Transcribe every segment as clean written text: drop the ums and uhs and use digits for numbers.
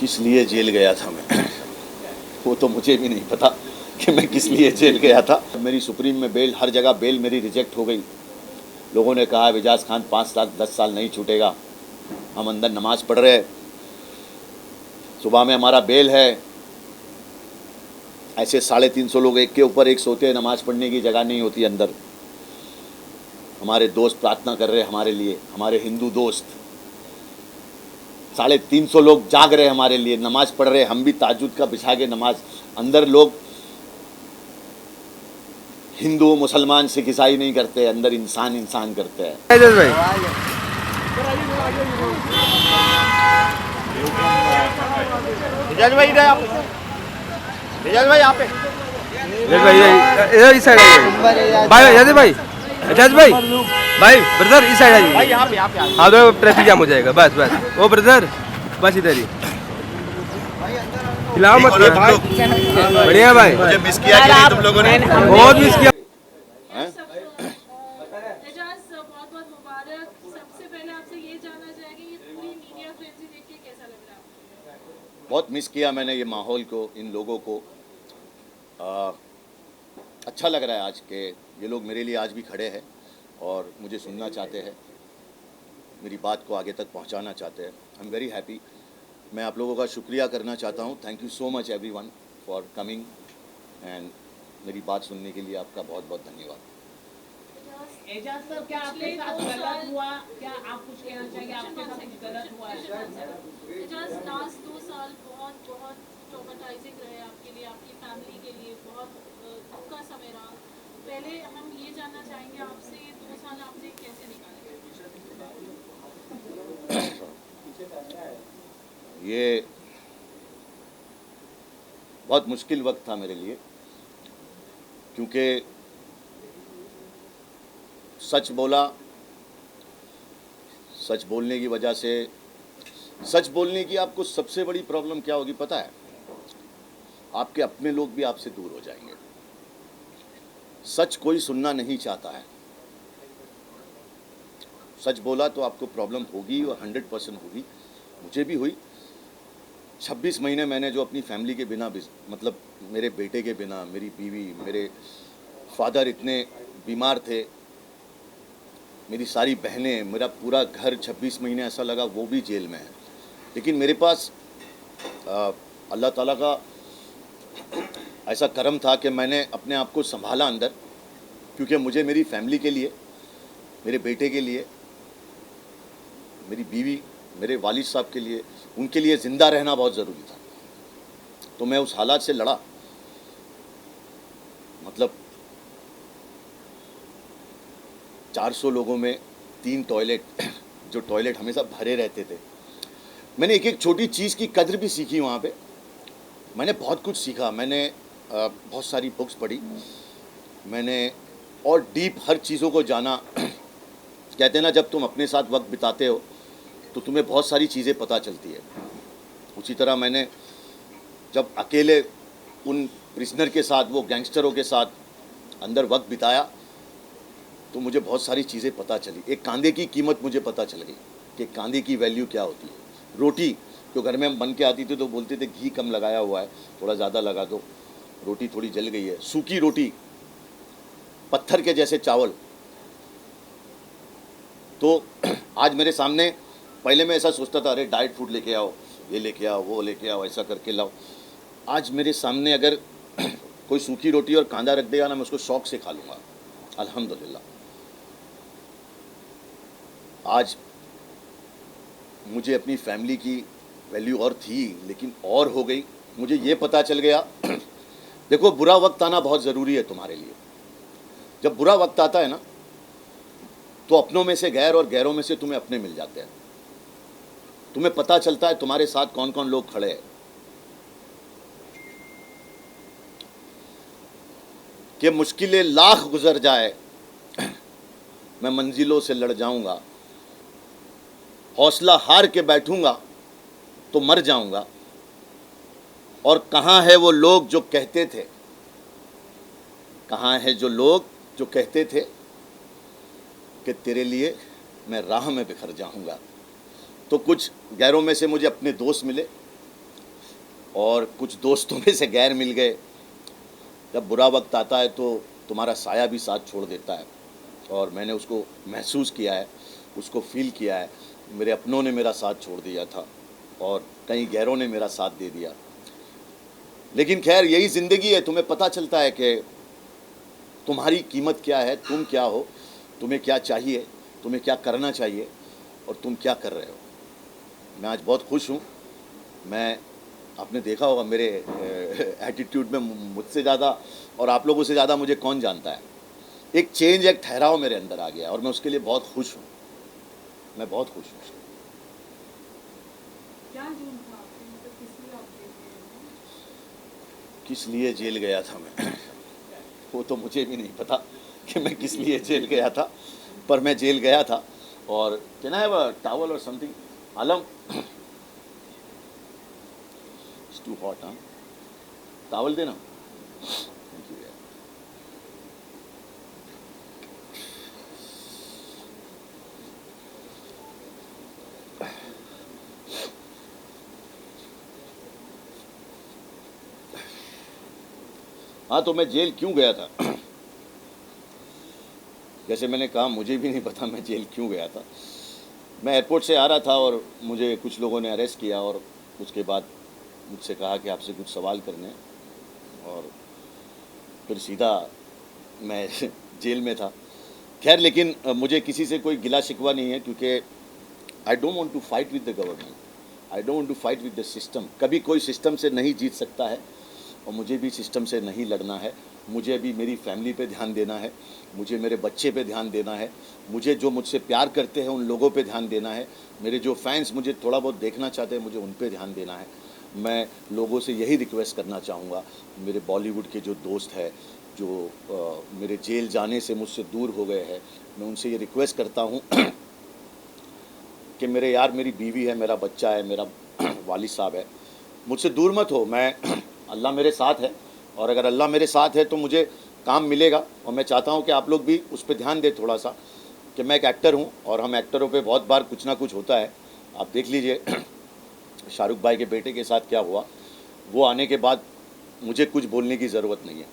किस लिए जेल गया था मैं वो तो मुझे भी नहीं पता कि मैं किस लिए जेल गया था। मेरी सुप्रीम में बेल, हर जगह बेल मेरी रिजेक्ट हो गई। लोगों ने कहा एजाज खान 5 साल 10 साल नहीं छूटेगा। हम अंदर नमाज पढ़ रहे, सुबह में हमारा बेल है। ऐसे 350 लोग एक के ऊपर एक सोते हैं, नमाज पढ़ने की जगह नहीं होती अंदर। हमारे दोस्त प्रार्थना कर रहे हैं हमारे लिए, हमारे हिंदू दोस्त 350 लोग जाग रहे हमारे लिए, नमाज पढ़ रहे। हम भी ताजुद का बिछा के नमाज, अंदर लोग हिंदू मुसलमान सिख ईसाई नहीं करते, अंदर इंसान इंसान करते हैं। एजाज भाई, एजाज भाई इधर आप, एजाज भाई यहाँ पे, एजाज भाई इधर इस साइड आइए भाई। एजाज भाई, एजाज भाई, भाई ब्रदर इस साइड भाई आइए। यहाँ पे, यहाँ पे हाँ तो ट्रैफिक जाम हो जाएगा। बस बस ओ ब्रदर, बस इधर ही खिलाओ मत भाई। बढ़िया भाई, मुझे मिस किया कि नहीं तुम लोगों ने? बहुत मिस किया। हैं? एजाज बहुत बहुत मुबारक। सबसे पहले आपसे ये जानना चाहेंगे ये पूरी मीडिया फ्रेंजी देख के कैसा लग रहा है? बहुत मिस किया मैंने ये माहौल को, इन लोगों को। अच्छा लग रहा है आज के ये लोग मेरे लिए आज भी खड़े हैं और मुझे सुनना चाहते हैं, मेरी बात को आगे तक पहुंचाना चाहते हैं। I am very happy. मैं आप लोगों का शुक्रिया करना चाहता हूं। Thank you so much everyone for coming and मेरी बात सुनने के लिए आपका बहुत बहुत धन्यवाद। एजाज सर, क्या आपके साथ गलत हुआ? क्या आप कुछ कहना चाहेंगे? आपके साथ कुछ गलत हुआ है? एजाज लास्ट 2 साल बहुत बहुत ट्रॉमेटाइजिंग रहे आपके लिए, आपकी फैमिली के लिए बहुत दुख का समय रहा। पहले हम ये जानना चाहेंगे आपसे, ये 2 साल आपने कैसे निकाले? ये बहुत मुश्किल वक्त था मेरे लिए, क्योंकि सच बोला, सच बोलने की वजह से, सच बोलने की आपको सबसे बड़ी प्रॉब्लम क्या होगी पता है? आपके अपने लोग भी आपसे दूर हो जाएंगे। सच कोई सुनना नहीं चाहता है। सच बोला तो आपको प्रॉब्लम होगी और 100% होगी। मुझे भी हुई। 26 महीने मैंने जो अपनी फैमिली के बिना, मतलब मेरे बेटे के बिना, मेरी बीवी, मेरे फादर इतने बीमार थे, मेरी सारी बहनें, मेरा पूरा घर 26 महीने ऐसा लगा वो भी जेल में है। लेकिन मेरे पास अल्लाह ताला का ऐसा करम था कि मैंने अपने आप को संभाला अंदर, क्योंकि मुझे मेरी फैमिली के लिए, मेरे बेटे के लिए, मेरी बीवी, मेरे वालिद साहब के लिए, उनके लिए ज़िंदा रहना बहुत ज़रूरी था। तो मैं उस हालात से लड़ा। मतलब 400 लोगों में 3 टॉयलेट, जो टॉयलेट हमेशा भरे रहते थे। मैंने एक एक छोटी चीज़ की कद्र भी सीखी वहाँ पे। मैंने बहुत कुछ सीखा। मैंने बहुत सारी बुक्स पढ़ी, मैंने और डीप हर चीज़ों को जाना। कहते हैं ना, जब तुम अपने साथ वक्त बिताते हो तो तुम्हें बहुत सारी चीज़ें पता चलती है। उसी तरह मैंने जब अकेले उन प्रिजनर के साथ, वो गैंगस्टरों के साथ अंदर वक्त बिताया तो मुझे बहुत सारी चीज़ें पता चली। एक कांदे की कीमत मुझे पता चल गई कि कांदे की वैल्यू क्या होती है। रोटी जो घर में बन के आती थी तो बोलते थे घी कम लगाया हुआ है, थोड़ा ज़्यादा लगा दो, रोटी थोड़ी जल गई है। सूखी रोटी, पत्थर के जैसे चावल। तो आज मेरे सामने, पहले मैं ऐसा सोचता था अरे डाइट फूड लेके आओ, ये लेके आओ, वो लेके आओ, ऐसा करके लाओ। आज मेरे सामने अगर कोई सूखी रोटी और कांदा रख देगा ना, मैं उसको शौक से खा लूँगा। अल्हम्दुलिल्लाह। आज मुझे अपनी फैमिली की वैल्यू और थी, लेकिन और हो गई। मुझे ये पता चल गया देखो, बुरा वक्त आना बहुत ज़रूरी है तुम्हारे लिए। जब बुरा वक्त आता है ना, तो अपनों में से गैर और गैरों में से तुम्हें अपने मिल जाते हैं। तुम्हें पता चलता है तुम्हारे साथ कौन कौन लोग खड़े हैं। कि मुश्किलें लाख गुजर जाए, मैं मंजिलों से लड़ जाऊंगा। हौसला हार के बैठूंगा तो मर जाऊंगा। और कहाँ है वो लोग जो कहते थे, कहाँ है जो लोग जो कहते थे कि तेरे लिए मैं राह में बिखर जाऊंगा। तो कुछ गैरों में से मुझे अपने दोस्त मिले, और कुछ दोस्तों में से गैर मिल गए। जब बुरा वक्त आता है तो तुम्हारा साया भी साथ छोड़ देता है, और मैंने उसको महसूस किया है, उसको फील किया है। मेरे अपनों ने मेरा साथ छोड़ दिया था और कई गैरों ने मेरा साथ दे दिया। लेकिन खैर यही ज़िंदगी है, तुम्हें पता चलता है कि तुम्हारी कीमत क्या है, तुम क्या हो, तुम्हें क्या चाहिए, तुम्हें क्या करना चाहिए और तुम क्या कर रहे हो। मैं आज बहुत खुश हूँ। मैं, आपने देखा होगा मेरे एटीट्यूड में मुझसे ज़्यादा और आप लोगों से ज़्यादा मुझे कौन जानता है। एक चेंज, एक ठहराव मेरे अंदर आ गया और मैं उसके लिए बहुत खुश हूँ। मैं बहुत खुश हूँ। क्या जुर्म था आपके, मतलब किस लिए आप जेल गए हैं? किस लिए जेल गया था मैं वो तो मुझे भी नहीं पता कि मैं किस लिए जेल गया था, पर मैं जेल गया था। और can I have a towel और something? Alam, it's too hot. हाँ, टॉवल देना। थैंक यू यार। हाँ, तो मैं जेल क्यों गया था जैसे मैंने कहा, मुझे भी नहीं पता मैं जेल क्यों गया था। मैं एयरपोर्ट से आ रहा था और मुझे कुछ लोगों ने अरेस्ट किया और उसके बाद मुझसे कहा कि आपसे कुछ सवाल करने हैं, और फिर सीधा मैं जेल में था। खैर, लेकिन मुझे किसी से कोई गिला शिकवा नहीं है, क्योंकि I don't want to fight with the government, I don't want to fight with the system. कभी कोई सिस्टम से नहीं जीत सकता है और मुझे भी सिस्टम से नहीं लड़ना है। मुझे भी मेरी फैमिली पे ध्यान देना है, मुझे मेरे बच्चे पे ध्यान देना है, मुझे जो मुझसे प्यार करते हैं उन लोगों पे ध्यान देना है, मेरे जो फैंस मुझे थोड़ा बहुत देखना चाहते हैं मुझे उन पे ध्यान देना है। मैं लोगों से यही रिक्वेस्ट करना चाहूँगा, मेरे बॉलीवुड के जो दोस्त हैं जो मेरे जेल जाने से मुझसे दूर हो गए हैं, मैं उनसे ये रिक्वेस्ट करता हूँ कि मेरे यार, मेरी बीवी है, मेरा बच्चा है, मेरा वालिद साहब है, मुझसे दूर मत हो। मैं अल्लाह मेरे साथ है, और अगर अल्लाह मेरे साथ है तो मुझे काम मिलेगा। और मैं चाहता हूँ कि आप लोग भी उस पर ध्यान दें थोड़ा सा, कि मैं एक एक्टर हूँ और हम एक्टरों पे बहुत बार कुछ ना कुछ होता है। आप देख लीजिए शाहरुख भाई के बेटे के साथ क्या हुआ। वो आने के बाद मुझे कुछ बोलने की ज़रूरत नहीं है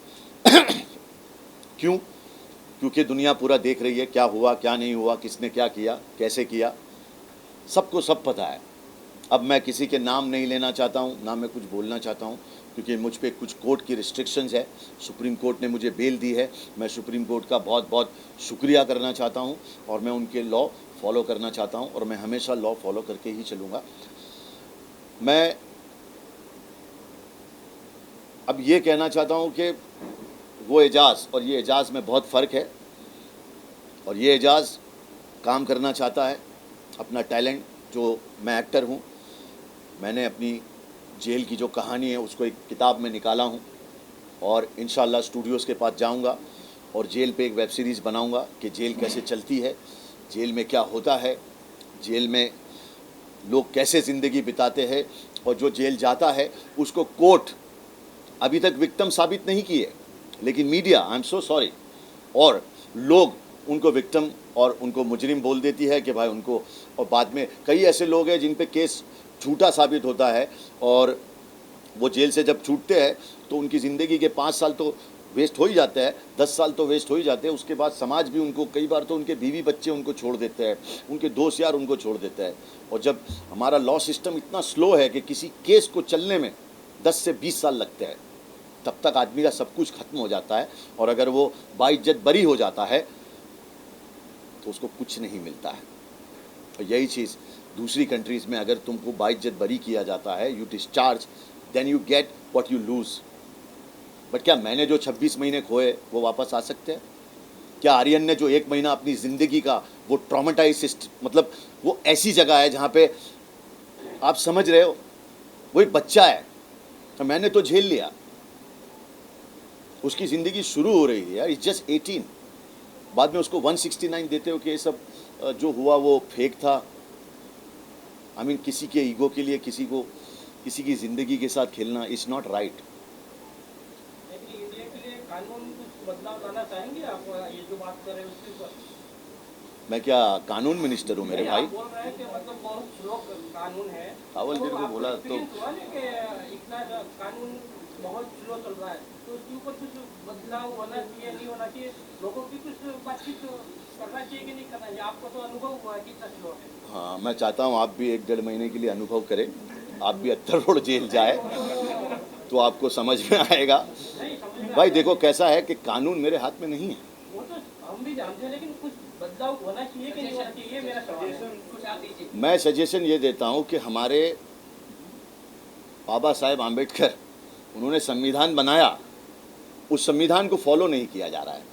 क्यों? क्योंकि दुनिया पूरा देख रही है क्या हुआ, क्या नहीं हुआ, किसने क्या किया, कैसे किया, सबको सब पता है। अब मैं किसी के नाम नहीं लेना चाहता हूँ, ना मैं कुछ बोलना चाहता हूँ, क्योंकि मुझ पे कुछ कोर्ट की रिस्ट्रिक्शंस है। सुप्रीम कोर्ट ने मुझे बेल दी है, मैं सुप्रीम कोर्ट का बहुत बहुत शुक्रिया करना चाहता हूँ और मैं उनके लॉ फॉलो करना चाहता हूँ और मैं हमेशा लॉ फॉलो करके ही चलूँगा। मैं अब ये कहना चाहता हूँ कि वो एजाज़ और ये एजाज़ में बहुत फ़र्क है, और ये एजाज़ काम करना चाहता है, अपना टैलेंट, जो मैं एक्टर हूँ, मैंने अपनी जेल की जो कहानी है उसको एक किताब में निकाला हूँ और इंशाल्लाह स्टूडियोज़ के पास जाऊँगा और जेल पे एक वेब सीरीज़ बनाऊँगा कि जेल कैसे चलती है, जेल में क्या होता है, जेल में लोग कैसे ज़िंदगी बिताते हैं, और जो जेल जाता है उसको कोर्ट अभी तक विक्टिम साबित नहीं की है, लेकिन media, I am so sorry, और लोग उनको विक्टिम और उनको मुजरिम बोल देती है कि भाई उनको, और बाद में कई ऐसे लोग हैं जिन पे केस झूठा साबित होता है और वो जेल से जब छूटते हैं तो उनकी ज़िंदगी के 5 साल तो वेस्ट हो ही जाता है, 10 साल तो वेस्ट हो ही जाते हैं। उसके बाद समाज भी उनको, कई बार तो उनके बीवी बच्चे उनको छोड़ देते हैं, उनके दोस्त यार उनको छोड़ देते हैं। और जब हमारा लॉ सिस्टम इतना स्लो है कि किसी केस को चलने में 10 से 20 साल लगते हैं, तब तक आदमी का सब कुछ खत्म हो जाता है, और अगर वो बाइज्जत बरी हो जाता है तो उसको कुछ नहीं मिलता है। और यही चीज़ दूसरी कंट्रीज़ में, अगर तुमको बाइज्जत बरी किया जाता है, you discharge, then you get what you lose. But क्या मैंने जो 26 महीने खोए वो वापस आ सकते हैं? क्या आर्यन ने जो 1 महीना अपनी ज़िंदगी का वो ट्रॉमेटाइज, मतलब वो ऐसी जगह है जहाँ पे आप समझ रहे हो वो एक बच्चा है, तो मैंने तो झेल लिया, उसकी ज़िंदगी शुरू हो रही है यार, इट्स जस्ट 18। बाद में उसको 169 देते हो कि ये सब जो हुआ वो फेक था। आई मीन, किसी के ईगो के लिए किसी की ज़िंदगी के साथ खेलना इज़ नॉट राइट। इंडिया के लिए कानून कुछ बदलाव लाना चाहेंगे आप, ये जो बात कर रहे हैं उसके ऊपर? मैं क्या कानून मिनिस्टर हूँ मेरे भाई? बोल रहे हैं कि मतलब बहुत स्लो कानून है। रावल जी को आपको बोला तो experience हुआ नहीं कि इतना कानून बहुत स्लो चल रहा है, तो उसके ऊपर कुछ बदलाव होना चाहिए, नहीं होना चाहिए, लोगों की कुछ बातचीत करना चाहिए कि नहीं करना चाहिए? आपको तो अनुभव हुआ है कितना स्लो है। हाँ, मैं चाहता हूँ आप भी 1-1.5 महीने के लिए अनुभव करें, आप भी 78 रोड जेल जाए तो आपको समझ में आएगा। भाई देखो कैसा है कि कानून मेरे हाथ में नहीं है। वो तो हम भी जानते हैं, लेकिन कुछ बदलाव होना चाहिए कि नहीं होना चाहिए, ये मेरा सवाल है। कुछ आप दीजिए। मैं सजेशन ये देता हूँ कि हमारे बाबा साहेब आम्बेडकर उन्होंने संविधान बनाया, उस संविधान को फॉलो नहीं किया जा रहा है।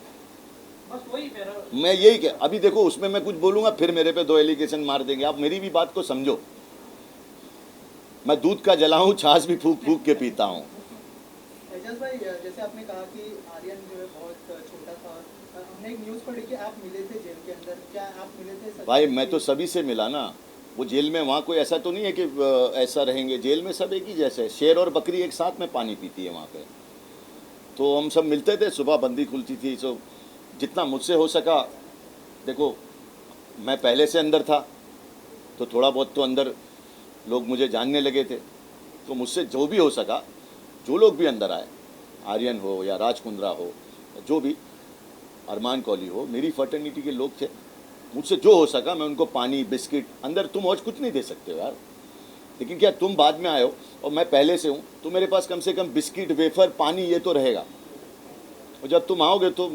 बस वही मेरा मैं यही कह, अभी देखो उसमें मैं कुछ बोलूंगा फिर मेरे पे 2 एलिगेशन मार देंगे। आप मेरी भी बात को समझो। मैं दूध का जला हूँ, छाछ भी फूक फूक के पीता हूँ। एजाज भाई, जैसे आपने कहा कि आर्यन जो है बहुत छोटा था, हमने एक न्यूज़ पढ़ी कि आप मिले थे जेल के अंदर, क्या आप मिले थे? सच भाई में मैं कि- तो सभी से मिला ना। वो जेल में वहाँ कोई ऐसा तो नहीं है कि ऐसा रहेंगे। जेल में सब एक ही जैसे, शेर और बकरी एक साथ में पानी पीती है वहाँ पे। तो हम सब मिलते थे, सुबह बंदी खुलती थी। तो जितना मुझसे हो सका, देखो मैं पहले से अंदर था तो थोड़ा बहुत तो अंदर लोग मुझे जानने लगे थे। तो मुझसे जो भी हो सका, जो लोग भी अंदर आए, आर्यन हो या राज कुंद्रा हो, जो भी अरमान कौली हो, मेरी फर्टर्निटी के लोग थे। मुझसे जो हो सका मैं उनको पानी बिस्किट, अंदर तुम और कुछ नहीं दे सकते हो यार। लेकिन क्या तुम बाद में आए हो और मैं पहले से हूँ, तो मेरे पास कम से कम बिस्किट, वेफर, पानी ये तो रहेगा। और जब तुम आओगे तो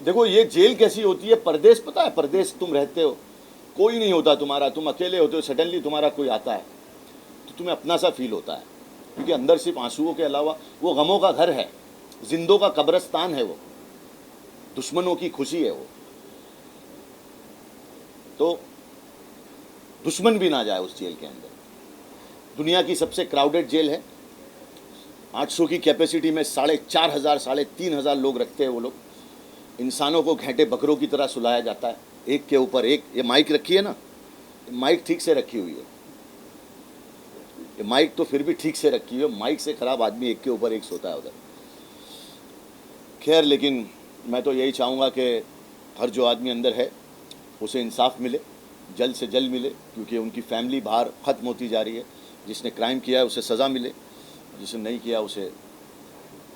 देखो ये जेल कैसी होती है। परदेश, पता है परदेश तुम रहते हो, कोई नहीं होता तुम्हारा, तुम अकेले होते हो, सडनली तुम्हारा कोई आता है तो तुम्हें अपना सा फील होता है। क्योंकि अंदर सिर्फ आंसुओं के अलावा वो गमों का घर है, जिंदों का कब्रिस्तान है, वो दुश्मनों की खुशी है वो। तो दुश्मन भी ना जाए उस जेल के अंदर। दुनिया की सबसे क्राउडेड जेल है। 800 की कैपेसिटी में 4,500 3,500 लोग रखते हैं वो लोग। इंसानों को घेंटे बकरों की तरह सुलाया जाता है, एक के ऊपर एक। ये माइक रखी है ना, माइक ठीक से रखी हुई है। ये माइक तो फिर भी ठीक से रखी है, माइक से खराब आदमी एक के ऊपर एक सोता है उधर। खैर, लेकिन मैं तो यही चाहूँगा कि हर जो आदमी अंदर है उसे इंसाफ मिले, जल्द से जल्द मिले, क्योंकि उनकी फैमिली बाहर ख़त्म होती जा रही है। जिसने क्राइम किया है उसे सज़ा मिले, जिसने नहीं किया उसे। सर,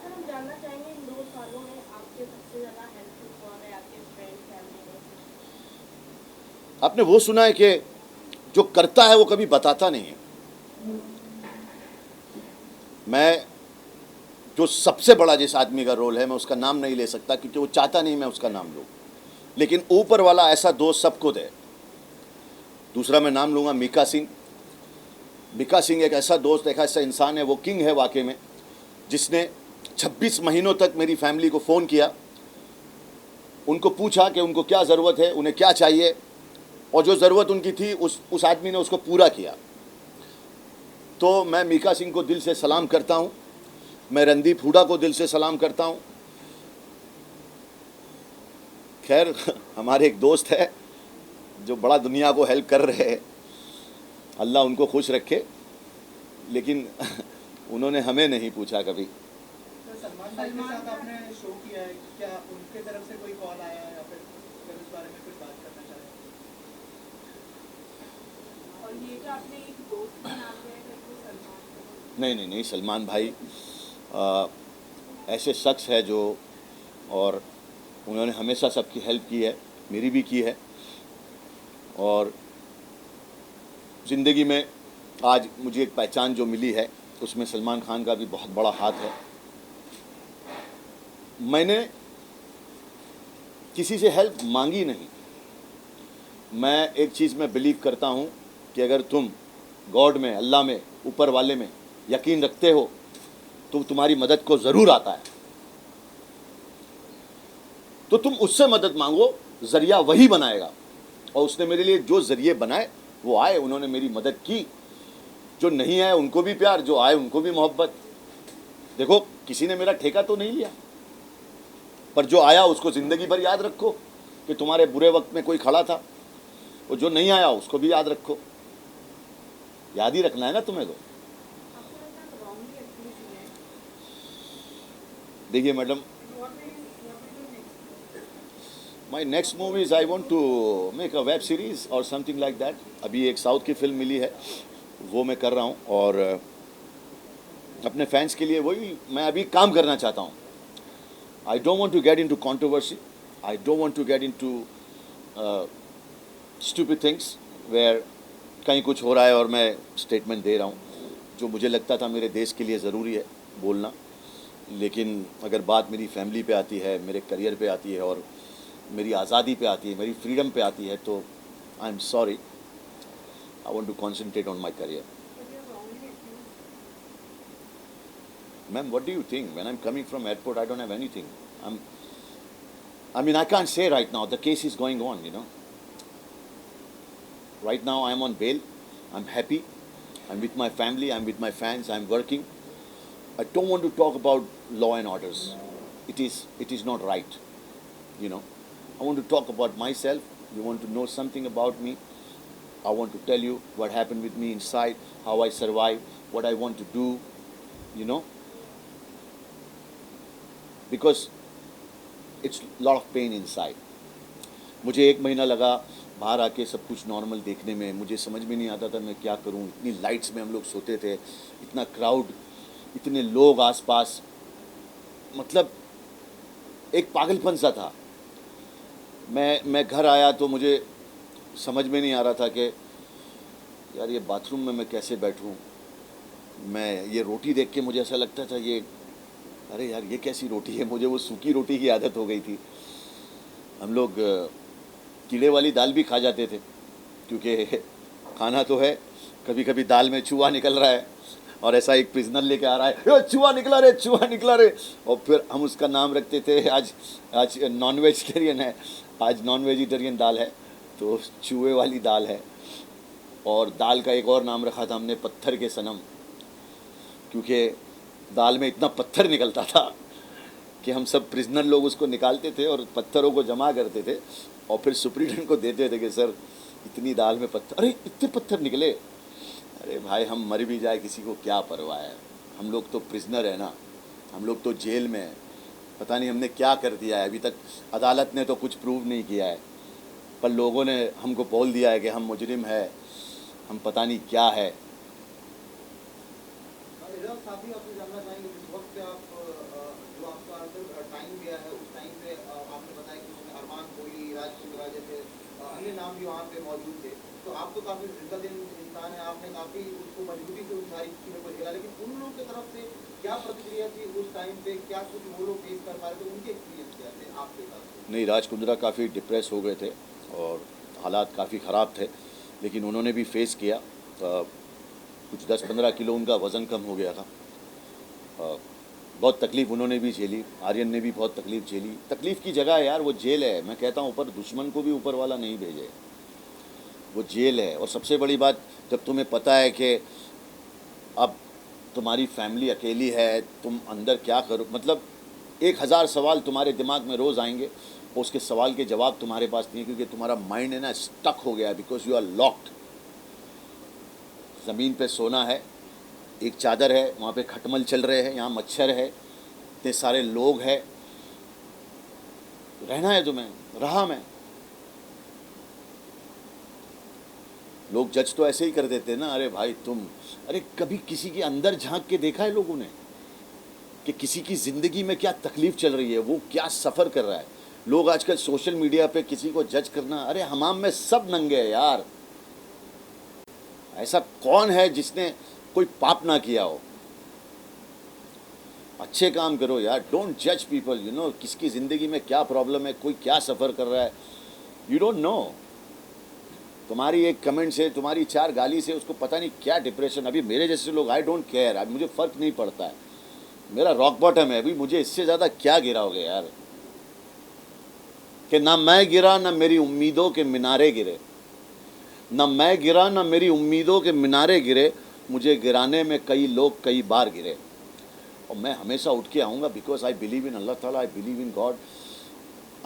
हम जानना चाहेंगे इन 2 सालों में आपके सबसे ज़्यादा हेल्प कौन है आपके फ्रेंड फैमिली में? आपने वो सुना है कि जो करता है वो कभी बताता नहीं है। मैं जो सबसे बड़ा जिस आदमी का रोल है, मैं उसका नाम नहीं ले सकता क्योंकि वो चाहता नहीं मैं उसका नाम लूँ, लेकिन ऊपर वाला ऐसा दोस्त सबको दे। दूसरा मैं नाम लूँगा मीका सिंह। मीका सिंह एक ऐसा दोस्त, एक ऐसा इंसान है, वो किंग है वाकई में, जिसने 26 महीनों तक मेरी फैमिली को फ़ोन किया, उनको पूछा कि उनको क्या ज़रूरत है, उन्हें क्या चाहिए, और जो ज़रूरत उनकी थी उस आदमी ने उसको पूरा किया। तो मैं मीका सिंह को दिल से सलाम करता हूँ। मैं रणदीप हुडा को दिल से सलाम करता हूँ। खैर, हमारे एक दोस्त है जो बड़ा दुनिया को हेल्प कर रहे हैं, अल्लाह उनको खुश रखे, लेकिन उन्होंने हमें नहीं पूछा कभी। तो सलमान भाई के साथ आपने शो किया है, क्या उनके तरफ से कोई कॉल आया है या फिर इस बारे में कुछ बात करना चाह रहे हैं? और ये जो आपने एक दोस्त का नाम लिया है वो सलमान, नहीं नहीं नहीं, सलमान भाई ऐसे शख्स है जो, और उन्होंने हमेशा सबकी हेल्प की है, मेरी भी की है। और ज़िंदगी में आज मुझे एक पहचान जो मिली है उसमें सलमान खान का भी बहुत बड़ा हाथ है। मैंने किसी से हेल्प मांगी नहीं। मैं एक चीज़ में बिलीव करता हूँ कि अगर तुम गॉड में, अल्लाह में, ऊपर वाले में यकीन रखते हो तो तुम्हारी मदद को ज़रूर आता है। तो तुम उससे मदद मांगो, ज़रिया वही बनाएगा। और उसने मेरे लिए जो ज़रिए बनाए वो आए, उन्होंने मेरी मदद की। जो नहीं आए उनको भी प्यार, जो आए उनको भी मोहब्बत। देखो, किसी ने मेरा ठेका तो नहीं लिया, पर जो आया उसको ज़िंदगी भर याद रखो कि तुम्हारे बुरे वक्त में कोई खड़ा था। और जो नहीं आया उसको भी याद रखो। याद ही रखना है ना तुम्हें। तो आपको लगता है रॉन्गली एक्यूज हुए हैं? देखिए madam, my next movies I want to make a web series और समथिंग लाइक दैट. अभी एक साउथ की फिल्म मिली है, वो मैं कर रहा हूँ, और अपने फैंस के लिए वही मैं अभी काम करना चाहता हूँ. I don't want to get into controversy. I don't want to get into stupid things where कहीं कुछ हो रहा है और मैं स्टेटमेंट दे रहा हूँ. जो मुझे लगता था मेरे देश के लिए ज़रूरी है बोलना, लेकिन अगर बात मेरी फैमिली पे आती है, मेरे करियर पे आती है और मेरी आज़ादी पे आती है, मेरी फ्रीडम पे आती है, तो I am sorry. I want to concentrate on my career. Ma'am, what do you think? When I'm coming from airport, I don't have anything. I mean, I can't say right now. The case is going on, you know. Right now, I'm on bail. I'm happy. I'm with my family. I'm with my fans. I'm working. I don't want to talk about law and orders. It is not right, you know. I want to talk about myself. You want to know something about me? I want to tell you what happened with me inside, how I survived, what I want to do, you know. Because it's lot of pain inside. मुझे 1 महीना लगा बाहर आके सब कुछ normal देखने में. मुझे समझ में नहीं आता था मैं क्या करूं. इतनी लाइट्स में हम लोग सोते थे, इतना क्राउड, इतने लोग आसपास, मतलब एक पागलपन सा था. मैं घर आया तो मुझे समझ में नहीं आ रहा था कि यार ये बाथरूम में मैं कैसे बैठूं. मैं ये रोटी देख के मुझे ऐसा लगता था ये, अरे यार ये कैसी रोटी है. मुझे वो सूखी रोटी की आदत हो गई थी. हम लोग कीड़े वाली दाल भी खा जाते थे, क्योंकि खाना तो है, कभी कभी दाल में चूहा निकल रहा है और ऐसा एक प्रिजनर लेके आ रहा है, चूहा निकला रे, चूहा निकला रे, और फिर हम उसका नाम रखते थे. आज नॉन वेजिटेरियन है, आज नॉन वेजिटेरियन दाल है, तो चूहे वाली दाल है. और दाल का एक और नाम रखा था हमने, पत्थर के सनम, क्योंकि दाल में इतना पत्थर निकलता था कि हम सब प्रिजनर लोग उसको निकालते थे और पत्थरों को जमा करते थे और फिर सुप्रीटेंडेंट को देते थे कि सर इतनी दाल में पत्थर, अरे इतने पत्थर निकले. अरे भाई हम मर भी जाए किसी को क्या परवाह है. हम लोग तो प्रिजनर है ना, हम लोग तो जेल में है. पता नहीं हमने क्या कर दिया है. अभी तक अदालत ने तो कुछ प्रूव नहीं किया है, पर लोगों ने हमको बोल दिया है कि हम मुजरिम है, हम पता नहीं क्या है. साथ ही आपसे जानना चाहेंगे, जिस वक्त पे आप जो आपका अंदर टाइम गया है, उस टाइम पे आपने बताया कि उसमें अरमान कोहली, राज कुंद्रा जैसे अन्य नाम भी वहाँ पे मौजूद थे. तो आप तो काफ़ी जिंदा-दिल इंसान है, आपने काफ़ी उसको मजबूती से उन सारी चीज़ों को झेला, लेकिन उन लोगों की तरफ से क्या प्रतिक्रिया थी उस टाइम पे, क्या कुछ वो लोग फेस कर पा रहे थे, उनके एक्सपीरियंस क्या थे आपके साथ? नहीं, राज कुंद्रा काफ़ी डिप्रेस हो गए थे और हालात काफ़ी ख़राब थे, लेकिन उन्होंने भी फेस किया. कुछ 10-15 किलो उनका वज़न कम हो गया था. बहुत तकलीफ़ उन्होंने भी झेली. आर्यन ने भी बहुत तकलीफ़ झेली. तकलीफ़ की जगह है यार, वो जेल है. मैं कहता हूँ ऊपर दुश्मन को भी ऊपर वाला नहीं भेजे, वो जेल है. और सबसे बड़ी बात, जब तुम्हें पता है कि अब तुम्हारी फैमिली अकेली है, तुम अंदर क्या करो, मतलब 1000 सवाल तुम्हारे दिमाग में रोज़ आएंगे और उसके सवाल के जवाब तुम्हारे पास नहीं, क्योंकि तुम्हारा माइंड है ना स्टक हो गया, बिकॉज यू आर लॉक्ड. ज़मीन पे सोना है, एक चादर है, वहाँ पे खटमल चल रहे हैं, यहाँ मच्छर है, इतने सारे लोग हैं, रहना है तुम्हें. रहा मैं. लोग जज तो ऐसे ही कर देते हैं ना, अरे भाई तुम, अरे कभी किसी के अंदर झांक के देखा है लोगों ने कि किसी की ज़िंदगी में क्या तकलीफ़ चल रही है, वो क्या सफ़र कर रहा है. लोग आजकल सोशल मीडिया पे किसी को जज करना, अरे हमाम में सब नंगे हैं यार. ऐसा कौन है जिसने कोई पाप ना किया हो. अच्छे काम करो यार, डोंट जज पीपल. यू नो किसकी ज़िंदगी में क्या प्रॉब्लम है, कोई क्या सफ़र कर रहा है, यू डोंट नो. तुम्हारी एक कमेंट से, तुम्हारी 4 गाली से उसको पता नहीं क्या डिप्रेशन. अभी मेरे जैसे लोग, आई डोंट केयर, अब मुझे फ़र्क नहीं पड़ता है, मेरा रॉक बॉटम है. अभी मुझे इससे ज़्यादा क्या गिराओगे यार, कि ना मैं गिरा ना मेरी उम्मीदों के मीनारे गिरे. ना मैं गिरा ना मेरी उम्मीदों के मीनारे गिरे, मुझे गिराने में कई लोग कई बार गिरे. और मैं हमेशा उठ के आऊँगा, बिकॉज आई बिलीव इन अल्लाह ताला, I believe in God.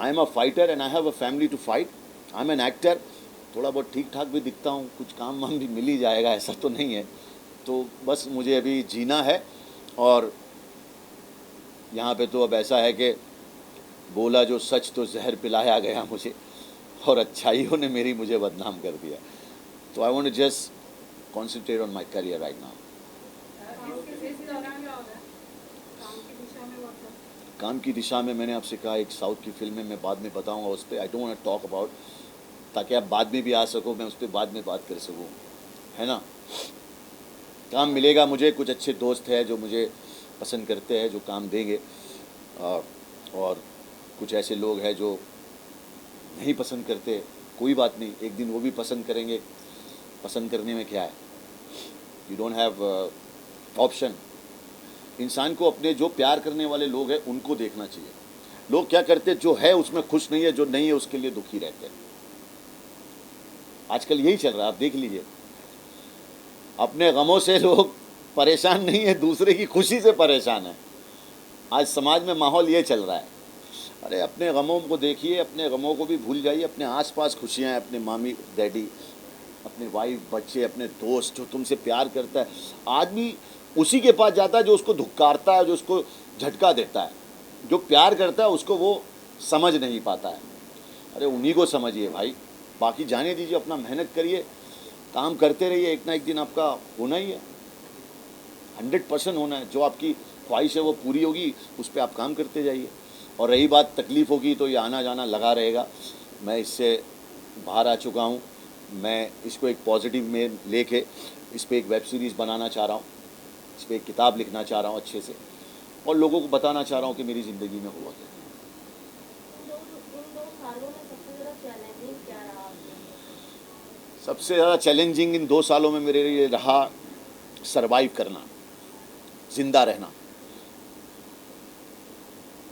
I am a fighter and I have a family to fight. I am an actor. थोड़ा बहुत ठीक ठाक भी दिखता हूँ, कुछ काम वाम भी मिल ही जाएगा, ऐसा तो नहीं है. तो बस मुझे अभी जीना है. और यहाँ पे तो अब ऐसा है कि बोला जो सच तो जहर पिलाया गया मुझे, और अच्छाइयों ने मेरी मुझे बदनाम कर दिया। तो I want to just concentrate on my career right now. काम की दिशा में मैंने आपसे कहा एक साउथ की फिल्म है, मैं बाद में बताऊंगा उस पर। I don't want to talk about, ताकि आप बाद में भी आ सको, मैं उस पर बाद में बात कर सकूँ, है ना। काम मिलेगा मुझे, कुछ अच्छे दोस्त हैं जो मुझे पसंद करते हैं, जो काम देंगे, और कुछ ऐसे लोग हैं जो नहीं पसंद करते, कोई बात नहीं, एक दिन वो भी पसंद करेंगे। पसंद करने में क्या है, यू डोंट हैव ऑप्शन। इंसान को अपने जो प्यार करने वाले लोग हैं उनको देखना चाहिए। लोग क्या करते, जो है उसमें खुश नहीं है, जो नहीं है उसके लिए दुखी रहते हैं। आजकल यही चल रहा है, आप देख लीजिए। अपने गमों से लोग परेशान नहीं है, दूसरे की खुशी से परेशान है। आज समाज में माहौल ये चल रहा है। अरे अपने गमों को देखिए, अपने गमों को भी भूल जाइए, अपने आसपास खुशियाँ हैं, अपने मामी डैडी, अपने वाइफ, बच्चे, अपने दोस्त जो तुमसे प्यार करता है। आदमी उसी के पास जाता है जो उसको धुक्कारता है, जो उसको झटका देता है। जो प्यार करता है उसको वो समझ नहीं पाता है। अरे उन्हीं को समझिए भाई, बाकी जाने दीजिए, अपना मेहनत करिए, काम करते रहिए, एक ना एक दिन आपका होना ही है, 100% होना है। जो आपकी ख्वाहिश है वो पूरी होगी, उस पर आप काम करते जाइए। और रही बात तकलीफ़ होगी तो ये आना जाना लगा रहेगा। मैं इससे बाहर आ चुका हूँ। मैं इसको एक पॉजिटिव में लेके इस पर एक वेब सीरीज़ बनाना चाह रहा हूँ, इस पर एक किताब लिखना चाह रहा हूँ अच्छे से, और लोगों को बताना चाह रहा हूँ कि मेरी ज़िंदगी में हुआ क्या। सबसे ज़्यादा चैलेंजिंग इन 2 सालों में मेरे लिए रहा सरवाइव करना, ज़िंदा रहना।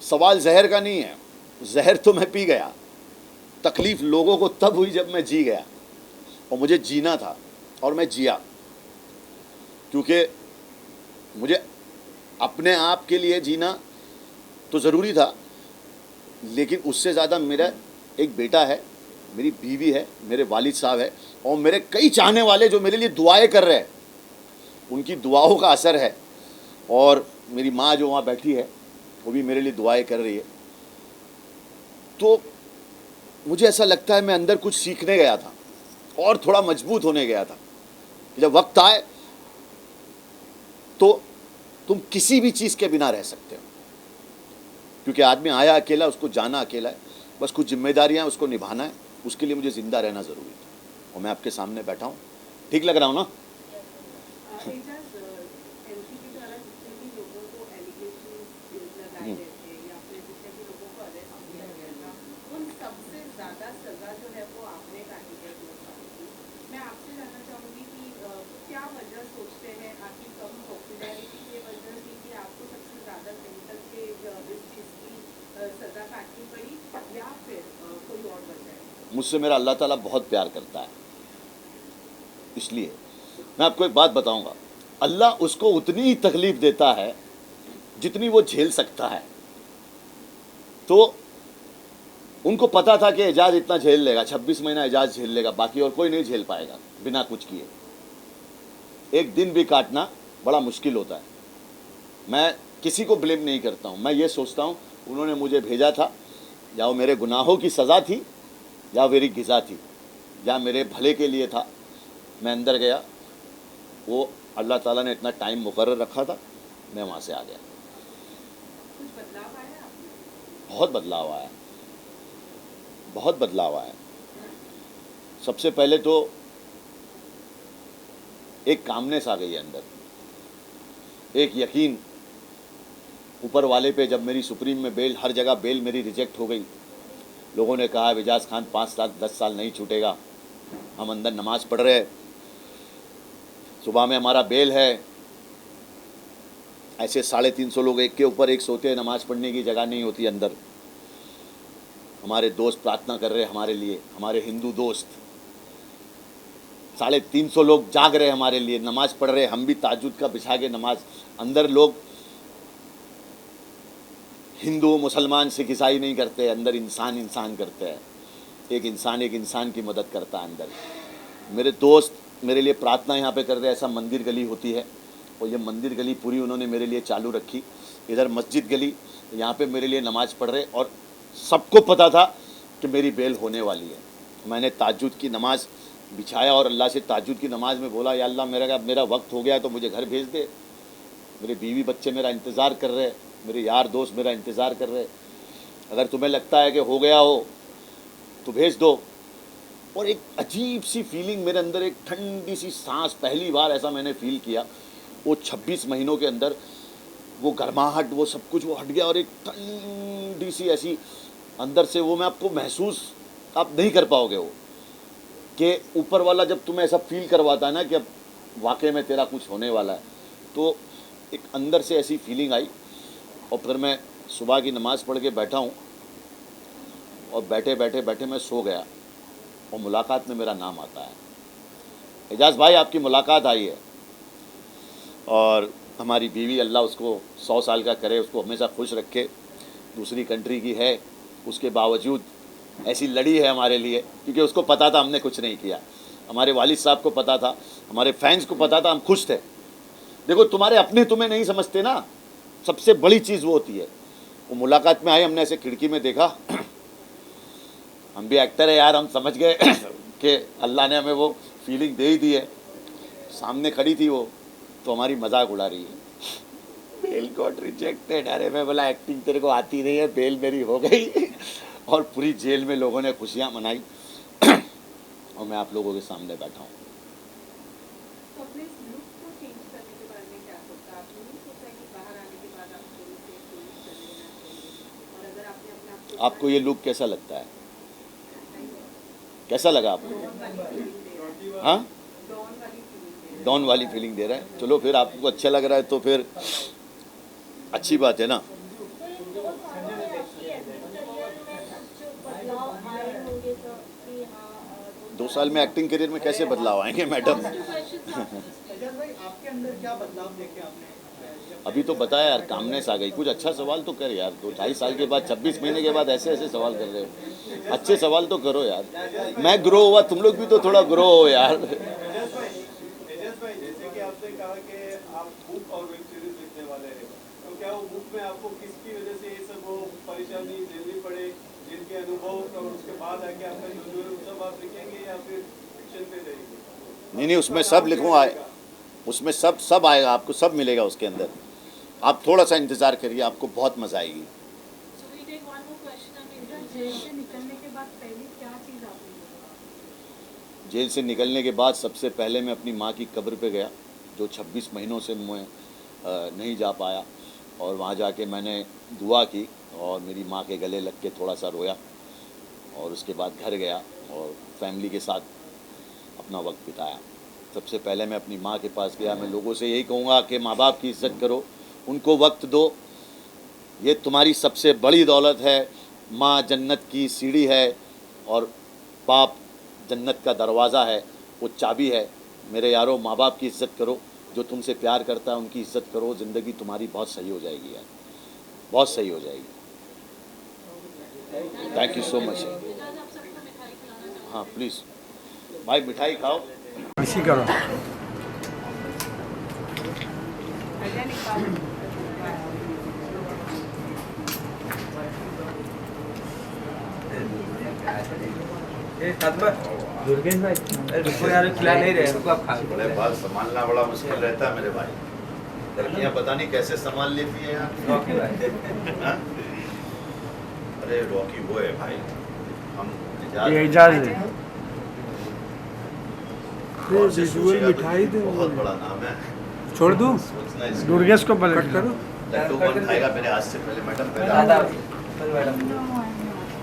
सवाल जहर का नहीं है, जहर तो मैं पी गया, तकलीफ़ लोगों को तब हुई जब मैं जी गया, और मुझे जीना था और मैं जिया। क्योंकि मुझे अपने आप के लिए जीना तो ज़रूरी था, लेकिन उससे ज़्यादा मेरा एक बेटा है, मेरी बीवी है, मेरे वालिद साहब है, और मेरे कई चाहने वाले जो मेरे लिए दुआएं कर रहे हैं। उनकी दुआओं का असर है। और मेरी माँ जो वहाँ बैठी है वो भी मेरे लिए दुआएं कर रही है। तो मुझे ऐसा लगता है मैं अंदर कुछ सीखने गया था और थोड़ा मजबूत होने गया था कि जब वक्त आए तो तुम किसी भी चीज़ के बिना रह सकते हो। क्योंकि आदमी आया अकेला, उसको जाना अकेला है, बस कुछ जिम्मेदारियां उसको निभाना है। उसके लिए मुझे ज़िंदा रहना ज़रूरी था, और मैं आपके सामने बैठा हूँ। ठीक लग रहा हूँ ना? मुझसे मेरा अल्लाह ताला बहुत प्यार करता है, इसलिए मैं आपको एक बात बताऊंगा। अल्लाह उसको उतनी ही तकलीफ देता है जितनी वो झेल सकता है। तो उनको पता था कि एजाज इतना झेल लेगा, 26 महीना एजाज झेल लेगा, बाकी और कोई नहीं झेल पाएगा बिना कुछ किए। एक दिन भी काटना बड़ा मुश्किल होता है। मैं किसी को ब्लेम नहीं करता हूँ, मैं ये सोचता हूँ उन्होंने मुझे भेजा था, या वो मेरे गुनाहों की सज़ा थी, या मेरी ग़िज़ा थी, या मेरे भले के लिए था। मैं अंदर गया, वो अल्लाह ताला ने इतना टाइम मुकर्रर रखा था, मैं वहाँ से आ गया। कुछ बदलाव आया आपने? बहुत बदलाव आया, बहुत बदलाव आया। सबसे पहले तो एक कामनेस आ गई अंदर, एक यकीन ऊपर वाले पे। जब मेरी सुप्रीम में बेल, हर जगह बेल मेरी रिजेक्ट हो गई, लोगों ने कहा एजाज खान 5 साल 10 साल नहीं छूटेगा। हम अंदर नमाज़ पढ़ रहे, सुबह में हमारा बेल है, ऐसे 350 लोग एक के ऊपर एक सोते हैं, नमाज़ पढ़ने की जगह नहीं होती अंदर। हमारे दोस्त प्रार्थना कर रहे हमारे लिए, हमारे हिंदू दोस्त 350 लोग जाग रहे हमारे लिए, नमाज़ पढ़ रहे, हम भी ताजुद का बिछा के नमाज। अंदर लोग हिंदू मुसलमान सिख ईसाई नहीं करते, अंदर इंसान इंसान करते हैं। एक इंसान की मदद करता है अंदर। मेरे दोस्त मेरे लिए प्रार्थना यहाँ पे कर रहे हैं। ऐसा मंदिर गली होती है, और ये मंदिर गली पूरी उन्होंने मेरे लिए चालू रखी। इधर मस्जिद गली, यहाँ पे मेरे लिए नमाज़ पढ़ रहे, और सबको पता था कि मेरी बेल होने वाली है। मैंने ताज्जुद की नमाज़ बिछाया और अल्लाह से ताज्जुद की नमाज़ में बोला, या अल्लाह मेरा वक्त हो गया है तो मुझे घर भेज दे। मेरे बीवी बच्चे मेरा इंतज़ार कर रहे हैं, मेरे यार दोस्त मेरा इंतज़ार कर रहे हैं। अगर तुम्हें लगता है कि हो गया हो तो भेज दो। और एक अजीब सी फीलिंग मेरे अंदर, एक ठंडी सी सांस, पहली बार ऐसा मैंने फील किया। वो 26 महीनों के अंदर वो गर्माहट, वो सब कुछ वो हट गया और एक ठंडी सी ऐसी अंदर से वो मैं आपको महसूस आप नहीं कर पाओगे। वो कि ऊपर वाला जब तुम्हें ऐसा फील करवाता है ना कि अब वाकई में तेरा कुछ होने वाला है, तो एक अंदर से ऐसी फीलिंग आई। और फिर मैं सुबह की नमाज़ पढ़ के बैठा हूँ और बैठे मैं सो गया और मुलाकात में मेरा नाम आता है, एजाज़ भाई आपकी मुलाकात आई है। और हमारी बीवी, अल्लाह उसको 100 साल का करे, उसको हमेशा खुश रखे। दूसरी कंट्री की है, उसके बावजूद ऐसी लड़ी है हमारे लिए, क्योंकि उसको पता था हमने कुछ नहीं किया। हमारे वालिद साहब को पता था, हमारे फैंस को पता था, हम खुश थे। देखो तुम्हारे अपने तुम्हें नहीं समझते ना, सबसे बड़ी चीज़ वो होती है। वो मुलाकात में आए, हमने ऐसे खिड़की में देखा, हम भी एक्टर है यार, हम समझ गए कि अल्लाह ने हमें वो फीलिंग दे ही दी है। सामने खड़ी थी वो, तो हमारी मजाक उड़ा रही है, बेल गॉट रिजेक्टेड। अरे मैं बोला एक्टिंग तेरे को आती नहीं है, बेल मेरी हो गई। और पूरी जेल में लोगों ने खुशियाँ मनाई और मैं आप लोगों के सामने बैठा हूँ। तो अपने इस लुक को चेंज करने के बारे में क्या सोचता है? आपने नहीं सोचा कि बाहर आने के बाद आपको इसे चेंज कर लेना चाहिए? और अगर आपने अपने आप को आपको ये लुक कैसा लगता है? कैसा लगा आपको? हाँ, डॉन वाली फीलिंग दे रहा है। चलो फिर आपको अच्छा लग रहा है तो फिर अच्छी बात है ना। तो इन 2 सालों में आपकी एक्टिंग करियर में कुछ बदलाव आए होंगे तो कि हाँ 2 साल में एक्टिंग करियर में कैसे बदलाव आएंगे मैडम? एजाज भाई आपके अंदर क्या बदलाव देखे आपने? अभी तो बताया यार, कामनेस आ गई। कुछ अच्छा सवाल तो कर यार, 2-2.5 साल के बाद, 26 महीने के बाद ऐसे ऐसे सवाल कर रहे हो। अच्छे सवाल तो करो यार। मैं ग्रो हुआ, तुम लोग भी तो थोड़ा ग्रो हो यार। एजाज भाई जैसे कि आपने कहा कि आप बुक और वेब सीरीज लिखने वाले हैं, तो क्या वो बुक में आपको किसकी वजह से ये सब वो परेशानी झेलनी पड़े, जिनके अनुभव और उसके बाद आके आपका जो है सब आप लिखेंगे या फिर फिक्शन पे रहेंगे? नहीं, उसमें सब लिखूँगा, उसमें सब आएगा, आपको सब मिलेगा उसके अंदर। आप थोड़ा सा इंतज़ार करिए, आपको बहुत मज़ा आएगी। So we take one more question. जेल से निकलने के बाद पहली क्या चीज़ आपने की? जेल से निकलने के बाद सबसे पहले मैं अपनी माँ की कब्र पे गया, जो 26 महीनों से मैं नहीं जा पाया। और वहाँ जाके मैंने दुआ की और मेरी माँ के गले लग के थोड़ा सा रोया। और उसके बाद घर गया और फैमिली के साथ अपना वक्त बिताया। सबसे पहले मैं अपनी माँ के पास गया। मैं लोगों से यही कहूँगा कि माँ बाप की इज़्ज़त करो, उनको वक्त दो। ये तुम्हारी सबसे बड़ी दौलत है। माँ जन्नत की सीढ़ी है और बाप जन्नत का दरवाज़ा है, वो चाबी है। मेरे यारों, माँ बाप की इज़्ज़त करो, जो तुमसे प्यार करता है उनकी इज़्ज़त करो। ज़िंदगी तुम्हारी बहुत सही हो जाएगी यार, बहुत सही हो जाएगी। Thank you so much. हाँ प्लीज़ भाई, मिठाई खाओ। इसी करो। दुर्गेश भाई, रुको यार, खिला नहीं रहे, रुको आप खाओ। बड़े बात संभालना बड़ा मुश्किल रहता है मेरे भाई। लड़कियां पता नहीं कैसे संभाल लेती है यार। रॉकी भाई, हाँ? अरे रॉकी वो है भाई, हम ये एजाज है। और से सोचेगा मिठाई दे, बहुत बड़ा नाम है। छोड़ दूं? सोचना इसको। दुर्गेश को कट करो। लड्डू कौन खाएगा मेरे हाथ से पहले? मैडम पहले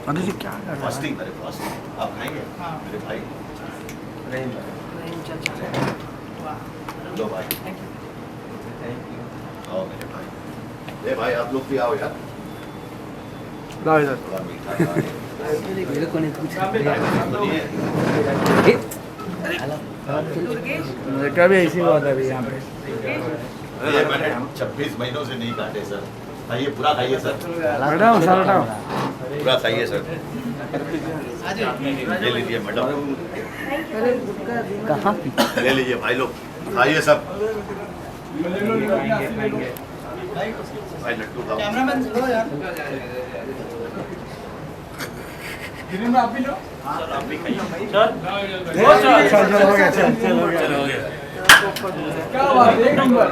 अरे जी क्या कर रहा है? फास्टिंग, अरे फास्टिंग आप खाएंगे मेरे भाई? लो भाई, आओ मेरे भाई। ले भाई, आप लोग भी आओ यार, लाओ इधर। थोड़ा मीठा खाएं। मेरे को नहीं कुछ बेटा भी ऐसी बात है अभी यहाँ पे। अरे मैंने 26 महीनों से नहीं काटे सर। खाइए, पूरा खाइए सर, हटाओ सर, हटाओ। पूरा खाइए सर। ले लीजिए मैडम, कहाँ? ले लीजिए भाई लोग, खाइए सब। भाई लड्डू खाओ। क्या बात है, एक नंबर।